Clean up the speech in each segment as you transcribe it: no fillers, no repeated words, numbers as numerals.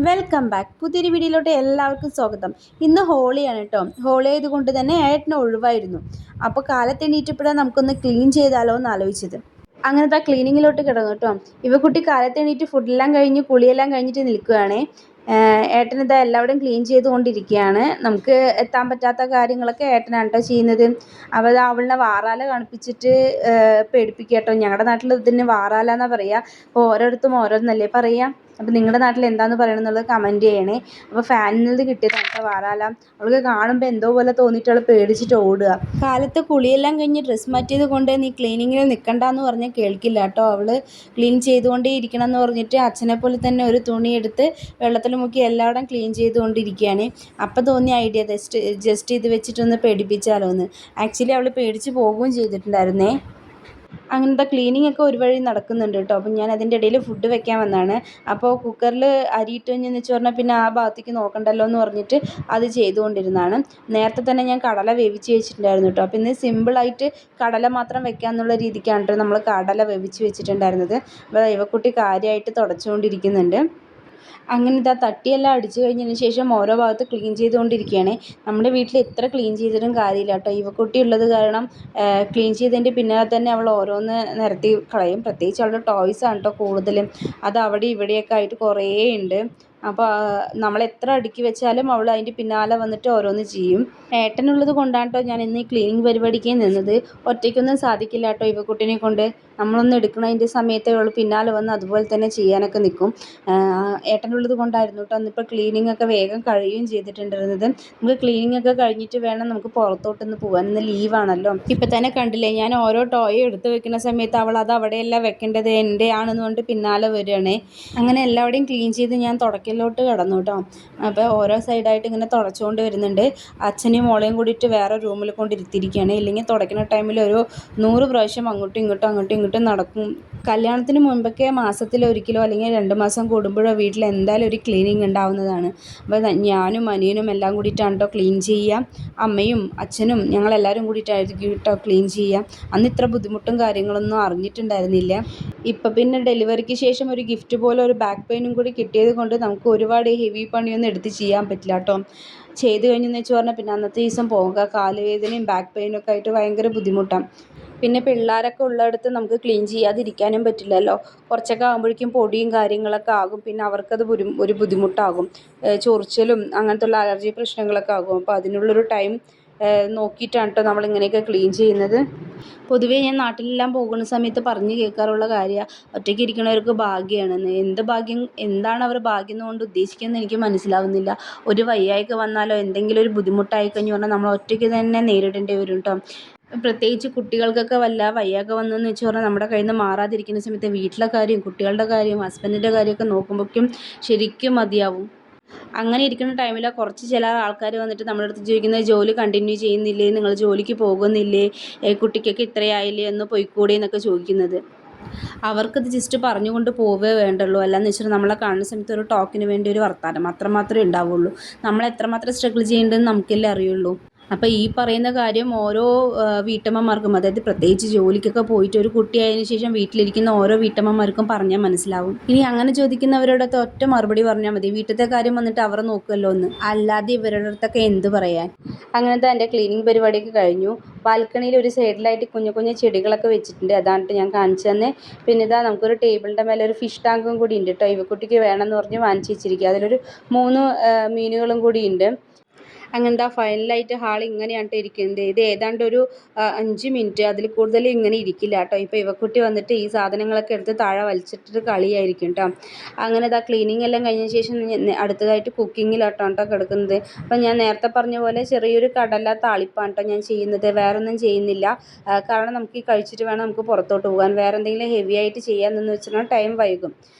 Welcome back. പുതിയൊരു വീഡിയോയിലോട്ട് എല്ലാവർക്കും സ്വാഗതം. ഇന്ന് ഹോളിയാണ് കേട്ടോ. ഹോളി ആയതുകൊണ്ട് തന്നെ ഏട്ടന് ഒഴിവായിരുന്നു. അപ്പോൾ കാലത്തെണീറ്റപ്പോഴാണ് നമുക്കൊന്ന് ക്ലീൻ ചെയ്താലോ എന്ന് ആലോചിച്ചത്. അങ്ങനത്തെ ക്ലീനിങ്ങിലോട്ട് കിടന്നു കേട്ടോ. ഇവക്കുട്ടി കാലത്തെണീറ്റ് ഫുഡെല്ലാം കഴിഞ്ഞ് കുളിയെല്ലാം കഴിഞ്ഞിട്ട് നിൽക്കുകയാണേ. ഏട്ടനിതാ എല്ലാവരും ക്ലീൻ ചെയ്തുകൊണ്ടിരിക്കുകയാണ്. നമുക്ക് എത്താൻ പറ്റാത്ത കാര്യങ്ങളൊക്കെ ഏട്ടനാണ് കേട്ടോ ചെയ്യുന്നത്. അവളിനെ വാറാല കാണിപ്പിച്ചിട്ട് പേടിപ്പിക്കുക കേട്ടോ. ഞങ്ങളുടെ നാട്ടിൽ ഇതിന് വാറാല എന്നാണ് പറയുക. അപ്പോൾ ഓരോരുത്തരും ഓരോന്നല്ലേ പറയുക. അപ്പോൾ നിങ്ങളുടെ നാട്ടിൽ എന്താണെന്ന് പറയണമെന്നുള്ളത് കമൻറ്റ് ചെയ്യണേ. അപ്പോൾ ഫാനിൽ നിന്ന് കിട്ടിയതാണ് കേട്ടോ വാറാല. അവൾക്ക് കാണുമ്പോൾ എന്തോ പോലെ തോന്നിയിട്ട് അവൾ പേടിച്ചിട്ട് ഓടുക. കാലത്ത് കുളിയെല്ലാം കഴിഞ്ഞ് ഡ്രസ്സ് മാറ്റിയത് കൊണ്ട് നീ ക്ലീനിങ്ങിൽ നിൽക്കണ്ടെന്ന് പറഞ്ഞാൽ കേൾക്കില്ല കേട്ടോ. അവൾ ക്ലീൻ ചെയ്തുകൊണ്ടേ ഇരിക്കണം എന്ന് പറഞ്ഞിട്ട് അച്ഛനെ പോലെ തന്നെ ഒരു തുണി എടുത്ത് വെള്ളത്തിൽ മുക്കി എല്ലായിടം ക്ലീൻ ചെയ്തുകൊണ്ടിരിക്കുകയാണ്. അപ്പം തോന്നിയ ഐഡിയ ജസ്റ്റ് ഇത് വെച്ചിട്ടൊന്ന് പേടിപ്പിച്ചാലോ എന്ന്. ആക്ച്വലി അവൾ പേടിച്ച് പോവുകയും ചെയ്തിട്ടുണ്ടായിരുന്നേ. അങ്ങനത്തെ ക്ലീനിങ് ഒക്കെ ഒരു വഴി നടക്കുന്നുണ്ട് കേട്ടോ. അപ്പം ഞാൻ അതിൻ്റെ ഇടയിൽ ഫുഡ് വെക്കാൻ വന്നതാണ്. അപ്പോൾ കുക്കറിൽ അരി ഇട്ട് കഴിഞ്ഞെന്ന് വെച്ച് പറഞ്ഞാൽ പിന്നെ ആ ഭാഗത്തേക്ക് നോക്കണ്ടല്ലോ എന്ന് പറഞ്ഞിട്ട് അത് ചെയ്തുകൊണ്ടിരുന്നതാണ്. നേരത്തെ തന്നെ ഞാൻ കടല വേവിച്ച് വെച്ചിട്ടുണ്ടായിരുന്നു കേട്ടോ. അപ്പോൾ ഇന്ന് സിമ്പിളായിട്ട് കടല മാത്രം വെക്കാമെന്നുള്ള രീതിക്കാണ് കേട്ടോ നമ്മൾ കടല വേവിച്ച് വെച്ചിട്ടുണ്ടായിരുന്നത്. അപ്പോൾ ഇവക്കുട്ടി കാര്യമായിട്ട് തുടച്ചുകൊണ്ടിരിക്കുന്നുണ്ട്. അങ്ങനെ ഇതാ തട്ടിയെല്ലാം അടിച്ചു കഴിഞ്ഞതിന് ശേഷം ഓരോ ഭാഗത്ത് ക്ലീൻ ചെയ്തുകൊണ്ടിരിക്കുകയാണ്. നമ്മുടെ വീട്ടിൽ എത്ര ക്ലീൻ ചെയ്തിട്ടും കാര്യമില്ല കേട്ടോ. ഇവക്കുട്ടി ഉള്ളത് കാരണം ക്ലീൻ ചെയ്തതിൻ്റെ പിന്നാലെ തന്നെ അവൾ ഓരോന്ന് നിരത്തി കളയും. പ്രത്യേകിച്ച് അവളുടെ ടോയ്സാണ് കേട്ടോ കൂടുതലും. അത് അവിടെ ഇവിടെയൊക്കെ ആയിട്ട് കുറേ ഉണ്ട്. അപ്പോൾ നമ്മൾ എത്ര അടുക്കി വെച്ചാലും അവൾ അതിൻ്റെ പിന്നാലെ വന്നിട്ട് ഓരോന്ന് ചെയ്യും. ഏട്ടനുള്ളത് കൊണ്ടാണ് കേട്ടോ ഞാൻ ഇന്ന് ഈ ക്ലീനിങ് പരിപാടിക്ക് നിന്നത്. ഒറ്റയ്ക്കൊന്നും സാധിക്കില്ല കേട്ടോ ഇവക്കുട്ടിനെ കൊണ്ട്. നമ്മളൊന്ന് എടുക്കണതിൻ്റെ സമയത്ത് അവൾ പിന്നാലെ വന്ന് അതുപോലെ തന്നെ ചെയ്യാനൊക്കെ നിൽക്കും. ഏട്ടനുള്ളത് കൊണ്ടായിരുന്നു കേട്ടോ അന്നിപ്പോൾ ക്ലീനിങ് ഒക്കെ വേഗം കഴിയുകയും ചെയ്തിട്ടുണ്ടായിരുന്നത്. നമുക്ക് ക്ലീനിങ് ഒക്കെ കഴിഞ്ഞിട്ട് വേണം നമുക്ക് പുറത്തോട്ടൊന്ന് പോകാൻ. ഇന്ന് ലീവാണല്ലോ. ഇപ്പം തന്നെ കണ്ടില്ലേ, ഞാൻ ഓരോ ടോയ് എടുത്ത് വെക്കുന്ന സമയത്ത് അവൾ അത് അവിടെയല്ല വെക്കേണ്ടത് എൻ്റെ ആണെന്ന് പറഞ്ഞിട്ട് പിന്നാലെ വരികയാണേ. അങ്ങനെ എല്ലാവരുടെയും ക്ലീൻ ചെയ്ത് ഞാൻ തുടക്കലിലോട്ട് കിടന്നു കേട്ടോ. അപ്പോൾ ഓരോ സൈഡായിട്ട് ഇങ്ങനെ തുടച്ചുകൊണ്ട് വരുന്നുണ്ട്. അച്ഛനെയും മോളെയും കൂടിയിട്ട് വേറെ റൂമിൽ കൊണ്ടിരുത്തിയിരിക്കുകയാണ്. ഇല്ലെങ്കിൽ തുടയ്ക്കുന്ന ടൈമിൽ ഒരു 100 പ്രാവശ്യം അങ്ങോട്ടും ഇങ്ങോട്ടും നടക്കും. കല്യാണത്തിന് മുൻപൊക്കെ മാസത്തിലൊരിക്കലോ അല്ലെങ്കിൽ 2 മാസം കൂടുമ്പോഴോ വീട്ടിൽ എന്തായാലും ഒരു ക്ലീനിങ് ഉണ്ടാവുന്നതാണ്. അപ്പോൾ ഞാനും അനിയനും എല്ലാം കൂടിയിട്ടാണ് കേട്ടോ ക്ലീൻ ചെയ്യുക. അമ്മയും അച്ഛനും ഞങ്ങളെല്ലാവരും കൂടിയിട്ടായിരിക്കും കേട്ടോ ക്ലീൻ ചെയ്യുക. അന്ന് ഇത്ര ബുദ്ധിമുട്ടും കാര്യങ്ങളൊന്നും അറിഞ്ഞിട്ടുണ്ടായിരുന്നില്ല. ഇപ്പം പിന്നെ ഡെലിവറിക്ക് ശേഷം ഒരു ഗിഫ്റ്റ് പോലെ ഒരു ബാക്ക് പെയിനും കൂടി കിട്ടിയത് കൊണ്ട് നമുക്ക് ഒരുപാട് ഹെവി പണിയൊന്നും എടുത്ത് ചെയ്യാൻ പറ്റില്ല കേട്ടോ. ചെയ്ത് കഴിഞ്ഞെന്ന് വെച്ച് പറഞ്ഞാൽ പിന്നെ അന്നത്തെ ദിവസം പോകുക കാലുവേദനയും ബാക്ക് പെയിനും ഒക്കെ ആയിട്ട് ഭയങ്കര ബുദ്ധിമുട്ടാണ്. പിന്നെ പിള്ളേരൊക്കെ ഉള്ളിടത്ത് നമുക്ക് ക്ലീൻ ചെയ്യാതിരിക്കാനും പറ്റില്ലല്ലോ. കുറച്ചൊക്കെ ആകുമ്പോഴേക്കും പൊടിയും കാര്യങ്ങളൊക്കെ ആകും. പിന്നെ അവർക്കത് ഒരു ബുദ്ധിമുട്ടാകും. ചൊറിച്ചിലും അങ്ങനത്തെ ഉള്ള അലർജി പ്രശ്നങ്ങളൊക്കെ ആകും. അപ്പോൾ അതിനുള്ളൊരു ടൈം നോക്കിയിട്ടാണ് കേട്ടോ നമ്മളിങ്ങനെയൊക്കെ ക്ലീൻ ചെയ്യുന്നത്. പൊതുവേ ഞാൻ നാട്ടിലെല്ലാം പോകുന്ന സമയത്ത് പറഞ്ഞു കേൾക്കാറുള്ള കാര്യമാണ് ഒറ്റയ്ക്ക് ഇരിക്കുന്നവർക്ക് ഭാഗ്യമാണെന്ന്. എന്ത് ഭാഗ്യം, എന്താണ് അവർ ഭാഗ്യം കൊണ്ട് ഉദ്ദേശിക്കുന്നത് എനിക്ക് മനസ്സിലാവുന്നില്ല. ഒരു വയ്യായ്ക വന്നാലോ എന്തെങ്കിലും ഒരു ബുദ്ധിമുട്ടായി കഴിഞ്ഞു പറഞ്ഞാൽ നമ്മൾ ഒറ്റയ്ക്ക് തന്നെ നേരിടേണ്ടി വരും കേട്ടോ. പ്രത്യേകിച്ച് കുട്ടികൾക്കൊക്കെ വല്ല വയ്യായ്ക വന്നെന്ന് വെച്ച് പറഞ്ഞാൽ നമ്മുടെ കയ്യിൽ നിന്ന് മാറാതിരിക്കുന്ന സമയത്ത് വീട്ടിലെ കാര്യം, കുട്ടികളുടെ കാര്യം, ഹസ്ബൻഡിൻ്റെ കാര്യമൊക്കെ നോക്കുമ്പോഴേക്കും ശരിക്കും മതിയാവും. അങ്ങനെ ഇരിക്കുന്ന ടൈമിലാണ് കുറച്ച് ചില ആൾക്കാർ വന്നിട്ട് നമ്മുടെ അടുത്ത് ചോദിക്കുന്നത് ജോലി കണ്ടിന്യൂ ചെയ്യുന്നില്ലേ, നിങ്ങൾ ജോലിക്ക് പോകുന്നില്ലേ, കുട്ടിക്കൊക്കെ ഇത്രയായില്ലേ എന്ന് പോയിക്കൂടെ എന്നൊക്കെ ചോദിക്കുന്നത്. അവർക്കത് ജസ്റ്റ് പറഞ്ഞുകൊണ്ട് പോവേ വേണ്ടുള്ളൂ. അല്ലാന്ന് വെച്ചാൽ നമ്മളെ കാണുന്ന സമയത്ത് ഒരു ടോക്കിന് വേണ്ടി ഒരു വർത്താനം അത്രമാത്രമേ ഉണ്ടാവുള്ളൂ. നമ്മൾ എത്രമാത്രം സ്ട്രഗിൾ ചെയ്യേണ്ടതെന്ന് നമുക്കല്ലേ അറിയുള്ളൂ. അപ്പോൾ ഈ പറയുന്ന കാര്യം ഓരോ വീട്ടമ്മമാർക്കും, അതായത് പ്രത്യേകിച്ച് ജോലിക്കൊക്കെ പോയിട്ട് ഒരു കുട്ടിയായതിനു ശേഷം വീട്ടിലിരിക്കുന്ന ഓരോ വീട്ടമ്മമാർക്കും പറഞ്ഞാൽ മനസ്സിലാവും. ഇനി അങ്ങനെ ചോദിക്കുന്നവരോടൊക്കെ ഒറ്റ മറുപടി പറഞ്ഞാൽ മതി, വീട്ടിലത്തെ കാര്യം വന്നിട്ട് അവർ നോക്കുമല്ലോ എന്ന്. അല്ലാതെ ഇവരുടെ അടുത്തൊക്കെ എന്ത് പറയാൻ. അങ്ങനത്തെ എൻ്റെ ക്ലീനിങ് പരിപാടിയൊക്കെ കഴിഞ്ഞു. ബാൽക്കണിയിൽ ഒരു സൈഡിലായിട്ട് കുഞ്ഞു കുഞ്ഞു ചെടികളൊക്കെ വെച്ചിട്ടുണ്ട്. അതാണ് ഞാൻ കാണിച്ചു തന്നെ. പിന്നെ ഇതാ നമുക്കൊരു ടേബിളിൻ്റെ മേലെ ഒരു ഫിഷ് ടാങ്കും കൂടി ഉണ്ട് കേട്ടോ. ഇവക്കുട്ടിക്ക് വേണമെന്ന് പറഞ്ഞ് വാങ്ങിച്ച് വെച്ചിരിക്കുക. അതിലൊരു 3 മീനുകളും കൂടി ഉണ്ട്. അങ്ങനത്തെ ഫൈനലായിട്ട് ഹാൾ ഇങ്ങനെയാണ് ഇരിക്കുന്നത്. ഇത് ഏതാണ്ട് ഒരു 5 മിനിറ്റ് അതിൽ കൂടുതൽ ഇങ്ങനെ ഇരിക്കില്ല കേട്ടോ. ഇപ്പോൾ ഇവക്കുട്ടി വന്നിട്ട് ഈ സാധനങ്ങളൊക്കെ എടുത്ത് താഴെ വലിച്ചിട്ടിട്ട് കളിയായിരിക്കും കേട്ടോ. അങ്ങനെ ഇതാ ക്ലീനിങ് എല്ലാം കഴിഞ്ഞ ശേഷം അടുത്തതായിട്ട് കുക്കിങ്ങിലാട്ടോ കിടക്കുന്നത്. അപ്പം ഞാൻ നേരത്തെ പറഞ്ഞ പോലെ ചെറിയൊരു കടല താളിപ്പാണ് കേട്ടോ ഞാൻ ചെയ്യുന്നത്. വേറെ ഒന്നും ചെയ്യുന്നില്ല. കാരണം നമുക്ക് ഈ കഴിച്ചിട്ട് വേണം നമുക്ക് പുറത്തോട്ട് പോകാൻ. വേറെ എന്തെങ്കിലും ഹെവി ആയിട്ട് ചെയ്യാമെന്ന് വെച്ചാൽ ടൈം വൈകും.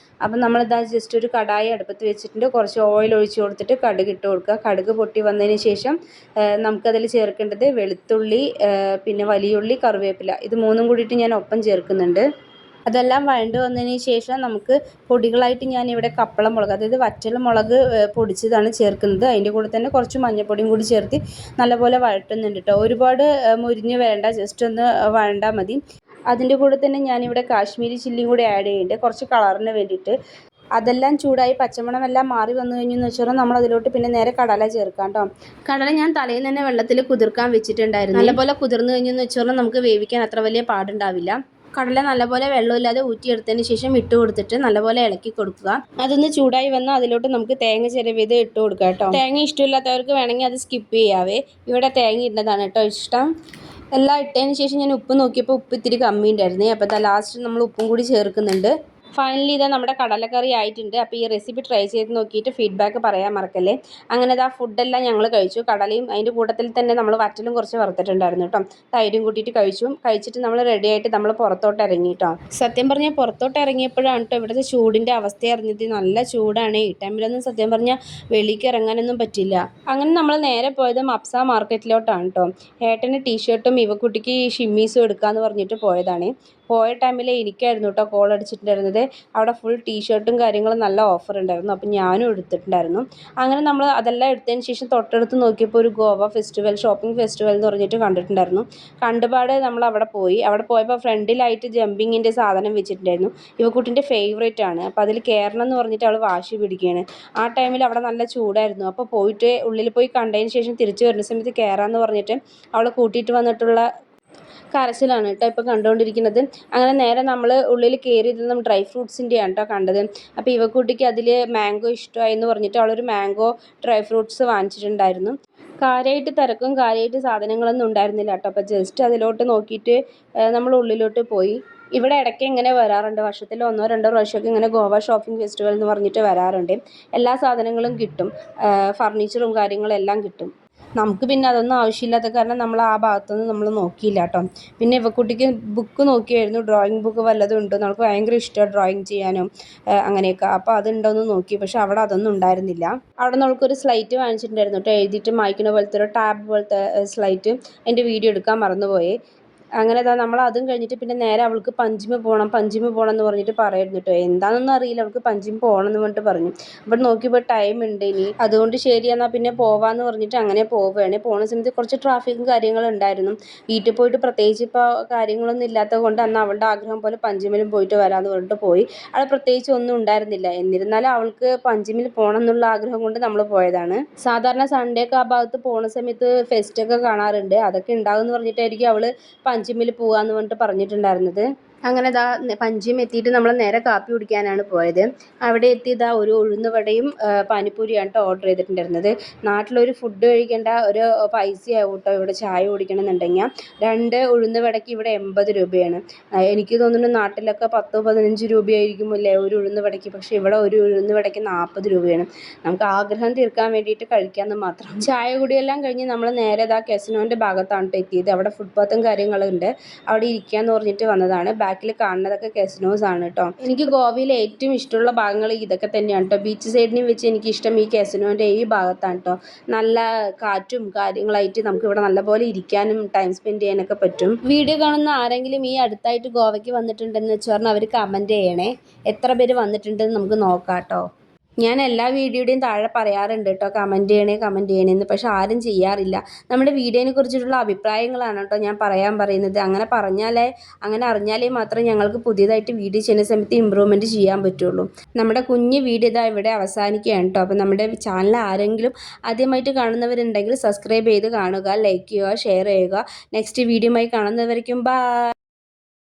അപ്പം നമ്മളിതാ ജസ്റ്റ് ഒരു കടായി അടുപ്പത്ത് വെച്ചിട്ടുണ്ട്. കുറച്ച് ഓയിൽ ഒഴിച്ച് കൊടുത്തിട്ട് കടുക് ഇട്ട് കൊടുക്കുക. കടുക് പൊട്ടി വന്നതിന് ശേഷം നമുക്കതിൽ ചേർക്കേണ്ടത് വെളുത്തുള്ളി, പിന്നെ വലിയ ഉള്ളി, കറിവേപ്പില, ഇത് 3ഉം കൂടിയിട്ട് ഞാൻ ഒപ്പം ചേർക്കുന്നുണ്ട്. അതെല്ലാം വഴണ്ട് വന്നതിന് ശേഷം നമുക്ക് പൊടികളായിട്ട് ഞാനിവിടെ കപ്പള മുളക്, അതായത് വറ്റൽ മുളക് പൊടിച്ചതാണ് ചേർക്കുന്നത്. അതിൻ്റെ കൂടെ തന്നെ കുറച്ച് മഞ്ഞൾപ്പൊടിയും കൂടി ചേർത്ത് നല്ലപോലെ വഴറ്റുന്നുണ്ട് കേട്ടോ. ഒരുപാട് മുരിഞ്ഞ് വേണ്ട, ജസ്റ്റ് ഒന്ന് വഴണ്ടാൽ മതി. അതിൻ്റെ കൂടെ തന്നെ ഞാനിവിടെ കാശ്മീരി ചില്ലിയും കൂടി ആഡ് ചെയ്യുന്നുണ്ട് കുറച്ച് കളറിന് വേണ്ടിയിട്ട്. അതെല്ലാം ചൂടായി പച്ചമണമെല്ലാം മാറി വന്നു കഴിഞ്ഞെന്ന് വെച്ചാൽ നമ്മൾ അതിലോട്ട് പിന്നെ നേരെ കടല ചേർക്കാം കേട്ടോ. കടല ഞാൻ തലേന്ന് തന്നെ വെള്ളത്തിൽ കുതിർക്കാൻ വെച്ചിട്ടുണ്ടായിരുന്നു. നല്ലപോലെ കുതിർന്നു കഴിഞ്ഞെന്ന് വെച്ചാൽ നമുക്ക് വേവിക്കാൻ അത്ര വലിയ പാടുണ്ടാവില്ല. കടല നല്ലപോലെ വെള്ളമില്ലാതെ ഊറ്റിയെടുത്തതിന് ശേഷം ഇട്ട് കൊടുത്തിട്ട് നല്ലപോലെ ഇളക്കി കൊടുക്കുക. അതൊന്ന് ചൂടായി വന്നാൽ അതിലോട്ട് നമുക്ക് തേങ്ങ ചിരവിയത് ഇട്ട് കൊടുക്കുക കേട്ടോ. തേങ്ങ ഇഷ്ടമില്ലാത്തവർക്ക് വേണമെങ്കിൽ അത് സ്കിപ്പ് ചെയ്യാവേ. ഇവിടെ തേങ്ങ ഇടുന്നതാണ് കേട്ടോ ഇഷ്ടം. എല്ലാം ഇട്ടതിന് ശേഷം ഞാൻ ഉപ്പ് നോക്കിയപ്പോൾ ഉപ്പ് ഇത്തിരി കമ്മി ഉണ്ടായിരുന്നേ. അപ്പോൾ ലാസ്റ്റ് നമ്മൾ ഉപ്പും കൂടി ചേർക്കുന്നുണ്ട്. ഫൈനലി ഇതാ നമ്മുടെ കടലക്കറി ആയിട്ടുണ്ട്. അപ്പോൾ ഈ റെസിപ്പി ട്രൈ ചെയ്ത് നോക്കിയിട്ട് ഫീഡ്ബാക്ക് പറയാൻ മറക്കല്ലേ. അങ്ങനെ ഇതാ ഫുഡെല്ലാം ഞങ്ങൾ കഴിച്ചു. കടലയും അതിൻ്റെ കൂട്ടത്തിൽ തന്നെ നമ്മൾ വറ്റലും കുറച്ച് വറുത്തിട്ടുണ്ടായിരുന്നു കേട്ടോ. തൈരും കൂട്ടിയിട്ട് കഴിച്ചിട്ട് നമ്മൾ റെഡി ആയിട്ട് നമ്മൾ പുറത്തോട്ട് ഇറങ്ങി കേട്ടോ. സത്യം പറഞ്ഞാൽ പുറത്തോട്ട് ഇറങ്ങിയപ്പോഴാണ് കേട്ടോ ഇവിടുത്തെ ചൂടിൻ്റെ അവസ്ഥ അറിഞ്ഞത്. നല്ല ചൂടാണ്. ഈ ടൈമിലൊന്നും സത്യം പറഞ്ഞാൽ വെളിക്ക് ഇറങ്ങാനൊന്നും പറ്റില്ല. അങ്ങനെ നമ്മൾ നേരെ പോയത് മപ്സ മാർക്കറ്റിലോട്ടാണ് കേട്ടോ. ഏട്ടന് ടീഷർട്ടും ഇവക്കുട്ടിക്ക് ഷിമ്മീസും എടുക്കാമെന്ന് പറഞ്ഞിട്ട് പോയതാണ്. പോയ ടൈമിൽ എനിക്കായിരുന്നു കേട്ടോ കോൾ അടിച്ചിട്ടുണ്ടായിരുന്നത്. അവിടെ ഫുൾ ടീഷർട്ടും കാര്യങ്ങളും നല്ല ഓഫർ ഉണ്ടായിരുന്നു. അപ്പം ഞാനും എടുത്തിട്ടുണ്ടായിരുന്നു. അങ്ങനെ നമ്മൾ അതെല്ലാം എടുത്തതിന് ശേഷം തൊട്ടടുത്ത് നോക്കിയപ്പോൾ ഒരു ഗോവ ഫെസ്റ്റിവൽ ഷോപ്പിംഗ് ഫെസ്റ്റിവൽ എന്ന് പറഞ്ഞിട്ട് കണ്ടിട്ടുണ്ടായിരുന്നു. കണ്ടുപാട് നമ്മൾ അവിടെ പോയപ്പോൾ ഫ്രണ്ടിലായിട്ട് ജമ്പിങ്ങിൻ്റെ സാധനം വെച്ചിട്ടുണ്ടായിരുന്നു. ഇവക്കുട്ടിൻ്റെ ഫേവറേറ്റ് ആണ്. അപ്പോൾ അതിൽ കയറണം എന്ന് പറഞ്ഞിട്ട് അവൾ വാശി പിടിക്കുകയാണ്. ആ ടൈമിൽ അവിടെ നല്ല ചൂടായിരുന്നു. അപ്പോൾ പോയിട്ട് ഉള്ളിൽ പോയി കണ്ടതിന് ശേഷം തിരിച്ചു വരുന്ന സമയത്ത് കയറാമെന്ന് പറഞ്ഞിട്ട് അവളെ കൂട്ടിയിട്ട് വന്നിട്ടുള്ള കരച്ചിലാണ് കേട്ടോ ഇപ്പോൾ കണ്ടുകൊണ്ടിരിക്കുന്നത്. അങ്ങനെ നേരെ നമ്മൾ ഉള്ളിൽ കയറിയത് നമ്മൾ ഡ്രൈ ഫ്രൂട്ട്സിൻ്റെയാണ് കേട്ടോ കണ്ടത്. അപ്പോൾ ഇവക്കുട്ടിക്ക് അതിൽ മാംഗോ ഇഷ്ടമായി എന്ന് പറഞ്ഞിട്ട് അവളൊരു മാംഗോ ഡ്രൈ ഫ്രൂട്ട്സ് വാങ്ങിച്ചിട്ടുണ്ടായിരുന്നു. കാര്യമായിട്ട് തിരക്കും കാര്യമായിട്ട് സാധനങ്ങളൊന്നും ഉണ്ടായിരുന്നില്ല കേട്ടോ. അപ്പോൾ ജസ്റ്റ് അതിലോട്ട് നോക്കിയിട്ട് നമ്മൾ ഉള്ളിലോട്ട് പോയി. ഇവിടെ ഇടയ്ക്ക് ഇങ്ങനെ വരാറുണ്ട്. വർഷത്തിൽ 1-2 പ്രാവശ്യമൊക്കെ ഇങ്ങനെ ഗോവ ഷോപ്പിംഗ് ഫെസ്റ്റിവൽ എന്ന് പറഞ്ഞിട്ട് വരാറുണ്ട്. എല്ലാ സാധനങ്ങളും കിട്ടും. ഫർണിച്ചറും കാര്യങ്ങളും എല്ലാം കിട്ടും. നമുക്ക് പിന്നെ അതൊന്നും ആവശ്യമില്ലാത്ത കാരണം നമ്മൾ ആ ഭാഗത്തൊന്നും നമ്മൾ നോക്കിയില്ല കേട്ടോ. പിന്നെ ഇവക്കുട്ടിക്ക് ബുക്ക് നോക്കിയായിരുന്നു. ഡ്രോയിങ് ബുക്ക് വല്ലതും ഉണ്ടോ. നമുക്ക് ഭയങ്കര ഇഷ്ടമാണ് ഡ്രോയിങ് ചെയ്യാനും അങ്ങനെയൊക്കെ. അപ്പോൾ അതുണ്ടോയെന്ന് നോക്കി. പക്ഷെ അവിടെ അതൊന്നും ഉണ്ടായിരുന്നില്ല. അവിടെ നമ്മൾക്കൊരു സ്ലൈറ്റ് വാങ്ങിച്ചിട്ടുണ്ടായിരുന്നു കേട്ടോ. എഴുതിയിട്ട് മായ്ക്കുന്ന പോലത്തെ ഒരു ടാബ് പോലത്തെ സ്ലൈറ്റ്. അതിൻ്റെ വീഡിയോ എടുക്കാൻ മറന്നുപോയി. അങ്ങനെ നമ്മൾ അതും കഴിഞ്ഞിട്ട് പിന്നെ നേരെ അവൾക്ക് പഞ്ചിമ് പോകണം എന്ന് പറഞ്ഞിട്ട് പറയായിരുന്നു കേട്ടോ. എന്താണെന്നൊന്നും അറിയില്ല. അവൾക്ക് പഞ്ചിമ് പോകണം എന്ന് പറഞ്ഞിട്ട് പറഞ്ഞു. അപ്പോൾ നോക്കിയപ്പോൾ ടൈം ഉണ്ട് ഇനി. അതുകൊണ്ട് ശരി എന്നാൽ പിന്നെ പോവാമെന്ന് പറഞ്ഞിട്ട് അങ്ങനെ പോവുകയാണ്. പോകുന്ന സമയത്ത് കുറച്ച് ട്രാഫിക്കും കാര്യങ്ങളും ഉണ്ടായിരുന്നു. വീട്ടിൽ പോയിട്ട് പ്രത്യേകിച്ച് ഇപ്പോൾ കാര്യങ്ങളൊന്നും ഇല്ലാത്തത് കൊണ്ട് അന്ന് അവളുടെ ആഗ്രഹം പോലെ പഞ്ചിമിലും പോയിട്ട് വരാമെന്ന് പറഞ്ഞിട്ട് പോയി. അവിടെ പ്രത്യേകിച്ച് ഒന്നും ഉണ്ടായിരുന്നില്ല. എന്നിരുന്നാലും അവൾക്ക് പഞ്ചിമിൽ പോകണം എന്നുള്ള ആഗ്രഹം കൊണ്ട് നമ്മൾ പോയതാണ്. സാധാരണ സൺഡേ ഒക്കെ ആ ഭാഗത്ത് പോകുന്ന സമയത്ത് ഫെസ്റ്റൊക്കെ കാണാറുണ്ട്. അതൊക്കെ ഉണ്ടാകും എന്ന് പറഞ്ഞിട്ടായിരിക്കും അവൾ പഞ്ചിമിൽ പോകാമെന്ന് പറഞ്ഞിട്ട് പറഞ്ഞിട്ടുണ്ടായിരുന്നത്. അങ്ങനെ പഞ്ചിയം എത്തിയിട്ട് നമ്മൾ നേരെ കാപ്പി കുടിക്കാനാണ് പോയത്. അവിടെ എത്തി ഒരു ഉഴുന്നുവടയും പാനിപ്പൂരിയാണ് കേട്ടോ ഓർഡർ ചെയ്തിട്ടുണ്ടായിരുന്നത്. നാട്ടിലൊരു ഫുഡ് കഴിക്കേണ്ട ഒരു പൈസയാവും കേട്ടോ ഇവിടെ ചായ കുടിക്കണം എന്നുണ്ടെങ്കിൽ. 2 ഉഴുന്നുവടയ്ക്ക് ഇവിടെ 80 രൂപയാണ്. എനിക്ക് തോന്നുന്നു നാട്ടിലൊക്കെ 10-15 രൂപയായിരിക്കും അല്ലേ ഒരു ഉഴുന്നുവടയ്ക്ക്. പക്ഷേ ഇവിടെ ഒരു ഉഴുന്നുവടയ്ക്ക് 40 രൂപയാണ്. നമുക്ക് ആഗ്രഹം തീർക്കാൻ വേണ്ടിയിട്ട് കഴിക്കാമെന്ന് മാത്രം. ചായ കുടിയെല്ലാം കഴിഞ്ഞ് നമ്മൾ നേരെ കെസിനോൻ്റെ ഭാഗത്താണ് എത്തിയത്. അവിടെ ഫുട്പാത്തും കാര്യങ്ങളുണ്ട്. അവിടെ ഇരിക്കാമെന്ന് പറഞ്ഞിട്ട് വന്നതാണ്. ബാക്കിൽ കാണുന്നതൊക്കെ കെസിനോസ് ആണ് കേട്ടോ. എനിക്ക് ഗോവയിലെ ഏറ്റവും ഇഷ്ടമുള്ള ഭാഗങ്ങൾ ഇതൊക്കെ തന്നെയാണ് കേട്ടോ. ബീച്ച് സൈഡിനും വെച്ച് എനിക്കിഷ്ടം ഈ കെസിനോൻ്റെ ഈ ഭാഗത്താണ് കേട്ടോ. നല്ല കാറ്റും കാര്യങ്ങളായിട്ട് നമുക്ക് ഇവിടെ നല്ലപോലെ ഇരിക്കാനും ടൈം സ്പെൻഡ് ചെയ്യാനൊക്കെ പറ്റും. വീഡിയോ കാണുന്ന ആരെങ്കിലും ഈ അടുത്തായിട്ട് ഗോവയ്ക്ക് വന്നിട്ടുണ്ടെന്ന് വെച്ച് പറഞ്ഞാൽ അവർ കമൻറ്റ് ചെയ്യണേ. എത്ര പേര് വന്നിട്ടുണ്ടെന്ന് നമുക്ക് നോക്കാം കേട്ടോ. ഞാൻ എല്ലാ വീഡിയോയുടെയും താഴെ പറയാറുണ്ട് കേട്ടോ കമൻറ്റ് ചെയ്യണേന്ന്. പക്ഷെ ആരും ചെയ്യാറില്ല. നമ്മുടെ വീഡിയോനെ കുറിച്ചിട്ടുള്ള അഭിപ്രായങ്ങളാണ് കേട്ടോ ഞാൻ പറയുന്നത്. അങ്ങനെ അറിഞ്ഞാലേ മാത്രമേ ഞങ്ങൾക്ക് പുതിയതായിട്ട് വീഡിയോ ചെയ്യുന്ന സമയത്ത് ഇമ്പ്രൂവ്മെൻറ്റ് ചെയ്യാൻ പറ്റുള്ളൂ. നമ്മുടെ കുഞ്ഞ് വീഡിയോ ഇതാ ഇവിടെ അവസാനിക്കുകയാണ് കേട്ടോ. അപ്പോൾ നമ്മുടെ ചാനൽ ആരെങ്കിലും ആദ്യമായിട്ട് കാണുന്നവരുണ്ടെങ്കിൽ സബ്സ്ക്രൈബ് ചെയ്ത് കാണുക, ലൈക്ക് ചെയ്യുക, ഷെയർ ചെയ്യുക. നെക്സ്റ്റ് വീഡിയോയുമായി കാണുന്നവരേക്കും ബൈ.